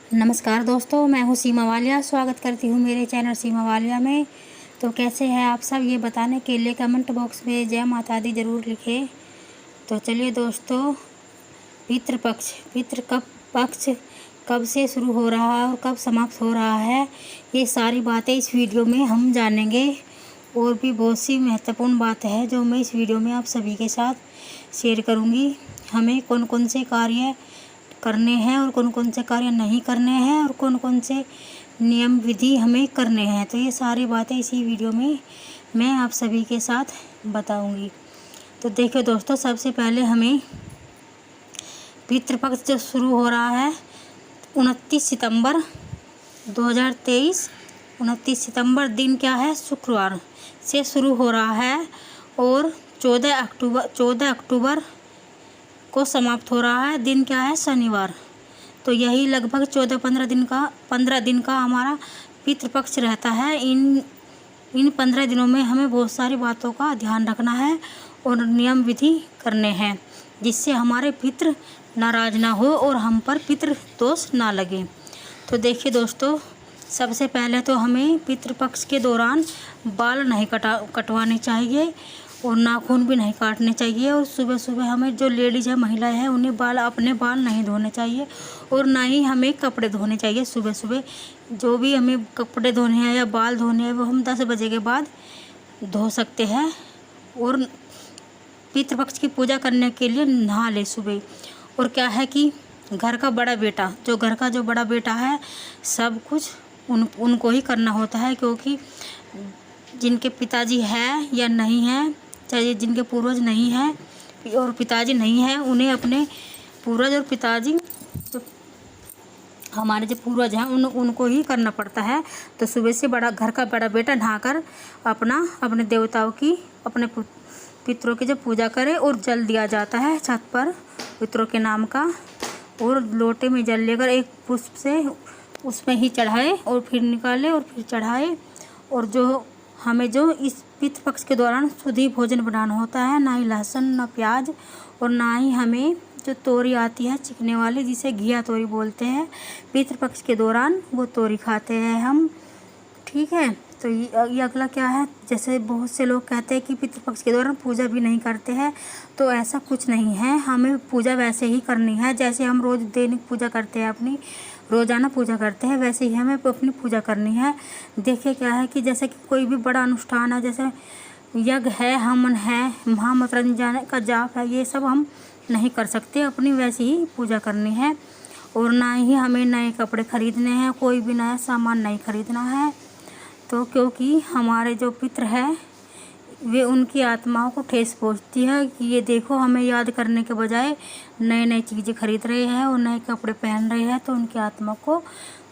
नमस्कार दोस्तों, मैं हूँ सीमा वालिया। स्वागत करती हूँ मेरे चैनल सीमा वालिया में। तो कैसे हैं आप सब, ये बताने के लिए कमेंट बॉक्स में जय माता दी ज़रूर लिखें। तो चलिए दोस्तों, पितृ पक्ष कब से शुरू हो रहा है और कब समाप्त हो रहा है, ये सारी बातें इस वीडियो में हम जानेंगे। और भी बहुत सी महत्वपूर्ण बात है जो मैं इस वीडियो में आप सभी के साथ शेयर करूँगी। हमें कौन कौन से कार्य करने हैं और कौन कौन से कार्य नहीं करने हैं और कौन कौन से नियम विधि हमें करने हैं, तो ये सारी बातें इसी वीडियो में मैं आप सभी के साथ बताऊंगी। तो देखिए दोस्तों, सबसे पहले हमें पितृपक्ष जो शुरू हो रहा है 29 सितंबर 2023, 29 सितंबर दिन क्या है, शुक्रवार से शुरू हो रहा है और 14 अक्टूबर को समाप्त हो रहा है। दिन क्या है, शनिवार। तो यही लगभग 15 दिन का हमारा पितृपक्ष रहता है। इन 15 दिनों में हमें बहुत सारी बातों का ध्यान रखना है और नियम विधि करने हैं, जिससे हमारे पितृ नाराज ना हो और हम पर पितृ दोष ना लगे। तो देखिए दोस्तों, सबसे पहले तो हमें पितृपक्ष के दौरान बाल नहीं कटवाने चाहिए और नाखून भी नहीं काटने चाहिए। और सुबह सुबह हमें, जो लेडीज़ है, महिलाएं हैं, उन्हें अपने बाल नहीं धोने चाहिए और ना ही हमें कपड़े धोने चाहिए सुबह सुबह। जो भी हमें कपड़े धोने हैं या बाल धोने हैं वो हम 10 बजे के बाद धो सकते हैं। और पितृपक्ष की पूजा करने के लिए नहा ले सुबह। और क्या है कि घर का बड़ा बेटा, जो बड़ा बेटा है, सब कुछ उनको ही करना होता है, क्योंकि जिनके पिताजी है या नहीं है, चाहे जिनके पूर्वज नहीं हैं और पिताजी नहीं हैं, उन्हें अपने पूर्वज और पिताजी, जो हमारे जो पूर्वज हैं, उनको ही करना पड़ता है। तो सुबह से घर का बड़ा बेटा नहाकर अपने देवताओं की, अपने पितरों की जो पूजा करे और जल दिया जाता है छत पर पितरों के नाम का। और लोटे में जल लेकर एक पुष्प से उसमें ही चढ़ाए और फिर निकाले और फिर चढ़ाए। और हमें इस पितृपक्ष के दौरान शुद्ध ही भोजन बनाना होता है, ना ही लहसुन, ना प्याज, और ना ही हमें जो तोरी आती है चिकने वाली, जिसे घिया तोरी बोलते हैं, पितृपक्ष के दौरान वो तोरी खाते हैं हम। ठीक है। तो ये अगला क्या है, जैसे बहुत से लोग कहते हैं कि पितृपक्ष के दौरान पूजा भी नहीं करते हैं, तो ऐसा कुछ नहीं है। हमें पूजा वैसे ही करनी है जैसे हम रोज़ दैनिक पूजा करते हैं, अपनी रोज़ाना पूजा करते हैं, वैसे ही हमें अपनी पूजा करनी है। देखिए क्या है कि जैसे कि कोई भी बड़ा अनुष्ठान है, जैसे यज्ञ है, हवन है, महामंत्र का जाप है, ये सब हम नहीं कर सकते, अपनी वैसे ही पूजा करनी है। और ना ही हमें नए कपड़े खरीदने हैं, कोई भी नया सामान नहीं खरीदना है। तो क्योंकि हमारे जो पितृ है, वे, उनकी आत्माओं को ठेस पहुंचती है कि ये देखो, हमें याद करने के बजाय नए नई चीज़ें खरीद रहे हैं और नए कपड़े पहन रहे हैं, तो उनकी आत्मा को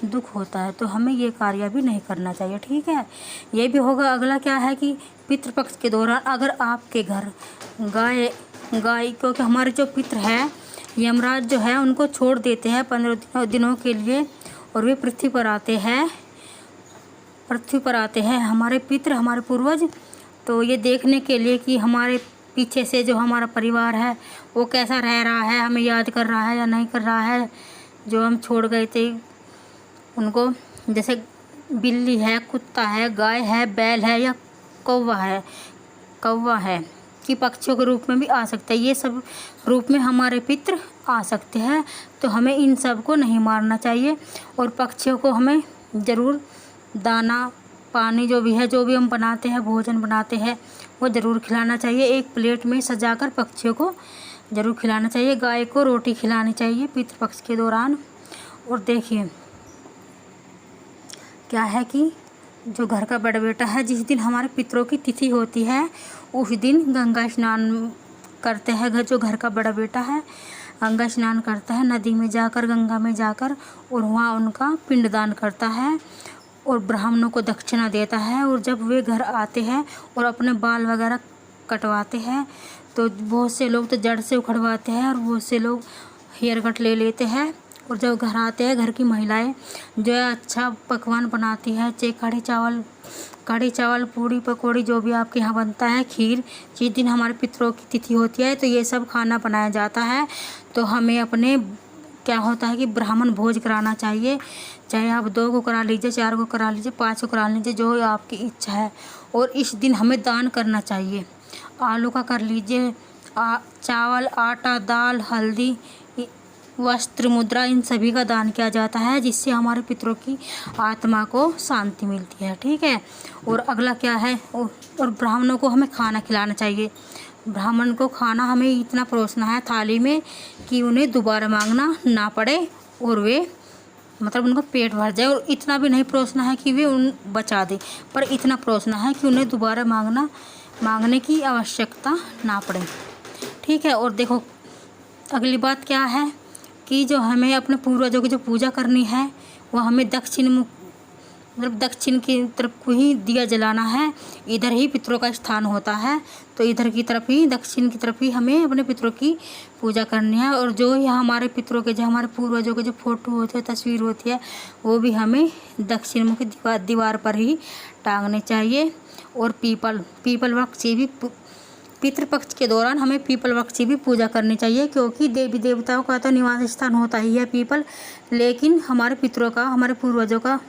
दुख होता है। तो हमें ये कार्य भी नहीं करना चाहिए। ठीक है। ये भी होगा। अगला क्या है कि पितृपक्ष के दौरान अगर आपके घर गाय, क्योंकि हमारे जो पितृ है, यमराज जो है, उनको छोड़ देते हैं 15 दिनों के लिए, और वे पृथ्वी पर आते हैं हमारे पितृ, हमारे पूर्वज। तो ये देखने के लिए कि हमारे पीछे से जो हमारा परिवार है वो कैसा रह रहा है, हमें याद कर रहा है या नहीं कर रहा है, जो हम छोड़ गए थे उनको। जैसे बिल्ली है, कुत्ता है, गाय है, बैल है या कौवा है कि पक्षियों के रूप में भी आ सकते हैं। ये सब रूप में हमारे पितृ आ सकते हैं। तो हमें इन सब को नहीं मारना चाहिए और पक्षियों को हमें ज़रूर दाना पानी, जो भी हम बनाते हैं, भोजन बनाते हैं, वो ज़रूर खिलाना चाहिए। एक प्लेट में सजाकर पक्षियों को ज़रूर खिलाना चाहिए। गाय को रोटी खिलानी चाहिए पितृपक्ष के दौरान। और देखिए क्या है कि जो घर का बड़ा बेटा है, जिस दिन हमारे पितरों की तिथि होती है, उस दिन गंगा स्नान करते हैं। जो घर का बड़ा बेटा है, गंगा स्नान करता है, नदी में जाकर, गंगा में जाकर, और वहाँ उनका पिंडदान करता है और ब्राह्मणों को दक्षिणा देता है। और जब वे घर आते हैं और अपने बाल वगैरह कटवाते हैं, तो बहुत से लोग तो जड़ से उखड़वाते हैं और बहुत से लोग हेयर कट ले लेते हैं। और जब घर आते हैं, घर की महिलाएं जो है अच्छा पकवान बनाती है, चाहे कढ़ी चावल, पूड़ी पकौड़ी, जो भी आपके यहाँ बनता है, खीर। जिस दिन हमारे पितरों की तिथि होती है तो ये सब खाना बनाया जाता है। तो हमें अपने क्या होता है कि ब्राह्मण भोज कराना चाहिए। चाहे आप 2 को करा लीजिए, 4 को करा लीजिए, 5 को करा लीजिए, जो आपकी इच्छा है। और इस दिन हमें दान करना चाहिए। आलू का कर लीजिए, चावल, आटा, दाल, हल्दी, वस्त्र, मुद्रा, इन सभी का दान किया जाता है, जिससे हमारे पितरों की आत्मा को शांति मिलती है। ठीक है। और अगला क्या है, और ब्राह्मणों को हमें खाना खिलाना चाहिए। ब्राह्मण को खाना हमें इतना परोसना है थाली में कि उन्हें दोबारा मांगना ना पड़े और वे मतलब उनका पेट भर जाए। और इतना भी नहीं परोसना है कि वे उन बचा दे, पर इतना परोसना है कि उन्हें दोबारा मांगने की आवश्यकता ना पड़े। ठीक है। और देखो अगली बात क्या है कि जो हमें अपने पूर्वजों की जो पूजा करनी है वो हमें दक्षिण की तरफ को ही दिया जलाना है। इधर ही पितरों का स्थान होता है, तो इधर की तरफ ही, दक्षिण की तरफ ही हमें अपने पितरों की पूजा करनी है। और जो ये हमारे पितरों के, जो हमारे पूर्वजों के जो फोटो होते हैं, तस्वीर होती है, वो भी हमें दक्षिण मुखी दीवार पर ही टांगने चाहिए। और पीपल वृक्ष की भी पितृपक्ष के दौरान हमें पीपल वृक्ष की भी पूजा करनी चाहिए, क्योंकि देवी देवताओं का तो निवास स्थान होता ही है पीपल, लेकिन हमारे पितरों का, हमारे पूर्वजों का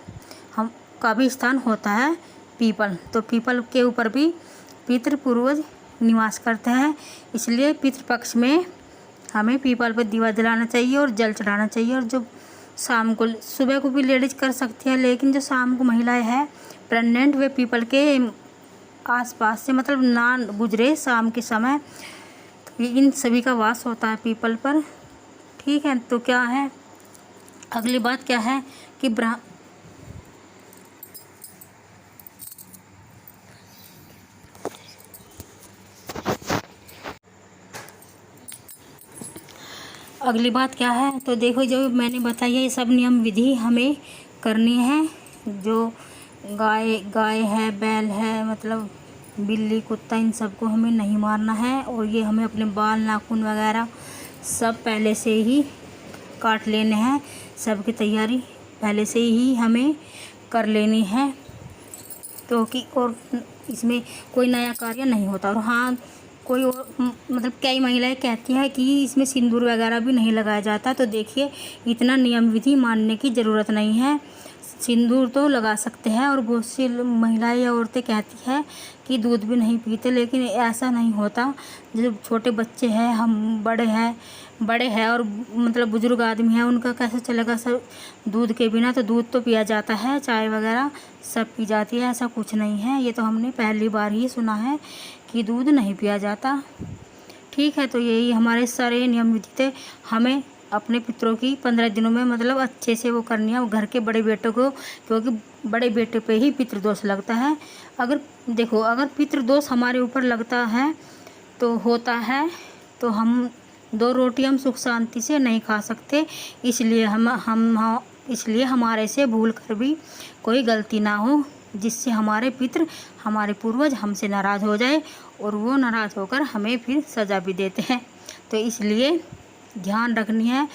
भी स्थान होता है पीपल। तो पीपल के ऊपर भी पितृ पूर्वज निवास करते हैं, इसलिए पितृपक्ष में हमें पीपल पर दीवा जलाना चाहिए और जल चढ़ाना चाहिए। और जो शाम को, सुबह को भी लेडीज कर सकती है, लेकिन जो शाम को महिलाएं हैं प्रेग्नेंट, वे पीपल के आसपास से मतलब ना गुजरे शाम के समय। तो इन सभी का वास होता है पीपल पर। ठीक है। तो क्या है, अगली बात क्या है कि अगली बात क्या है, तो देखो जो मैंने बताया ये सब नियम विधि हमें करनी है। जो गाय है, बैल है, मतलब बिल्ली, कुत्ता, इन सबको हमें नहीं मारना है। और ये हमें अपने बाल, नाखून वगैरह सब पहले से ही काट लेने हैं। सबकी तैयारी पहले से ही हमें कर लेनी है, क्योंकि और इसमें कोई नया कार्य नहीं होता। और हाँ, कोई और मतलब कई महिलाएं कहती हैं कि इसमें सिंदूर वगैरह भी नहीं लगाया जाता। तो देखिए, इतना नियम विधि मानने की ज़रूरत नहीं है। सिंदूर तो लगा सकते हैं, और बहुत सी महिलाएं या औरतें कहती है कि दूध भी नहीं पीते, लेकिन ऐसा नहीं होता। जो छोटे बच्चे हैं, हम बड़े हैं और मतलब बुजुर्ग आदमी हैं, उनका कैसे चलेगा सब दूध के बिना। तो दूध तो पिया जाता है, चाय वगैरह सब पी जाती है, ऐसा कुछ नहीं है। ये तो हमने पहली बार ही सुना है कि दूध नहीं पिया जाता। ठीक है। तो यही हमारे सारे नियम विधि थे। हमें अपने पितरों की 15 दिनों में मतलब अच्छे से वो करनी है, वो घर के बड़े बेटे को, क्योंकि बड़े बेटे पे ही पितृदोष लगता है। अगर पितृदोष हमारे ऊपर लगता है तो होता है, तो हम 2 रोटी हम सुख शांति से नहीं खा सकते। इसलिए हमारे से भूल कर भी कोई गलती ना हो, जिससे हमारे पितृ, हमारे पूर्वज हमसे नाराज़ हो जाए, और वो नाराज़ होकर हमें फिर सज़ा भी देते हैं। तो इसलिए ध्यान रखनी है।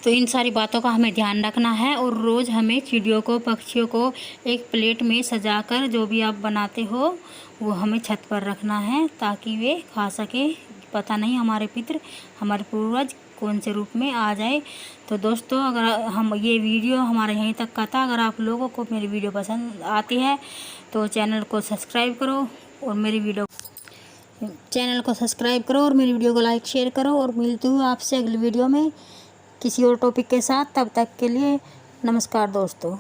तो इन सारी बातों का हमें ध्यान रखना है। और रोज़ हमें चिड़ियों को, पक्षियों को एक प्लेट में सजाकर, जो भी आप बनाते हो, वो हमें छत पर रखना है, ताकि वे खा सके। पता नहीं हमारे पितृ, हमारे पूर्वज कौन से रूप में आ जाए। तो दोस्तों, अगर ये वीडियो हमारे यहीं तक का था। अगर आप लोगों को मेरी वीडियो पसंद आती है तो चैनल को सब्सक्राइब करो और मेरी वीडियो को लाइक शेयर करो। और मिलती हूँ आपसे अगली वीडियो में किसी और टॉपिक के साथ। तब तक के लिए नमस्कार दोस्तों।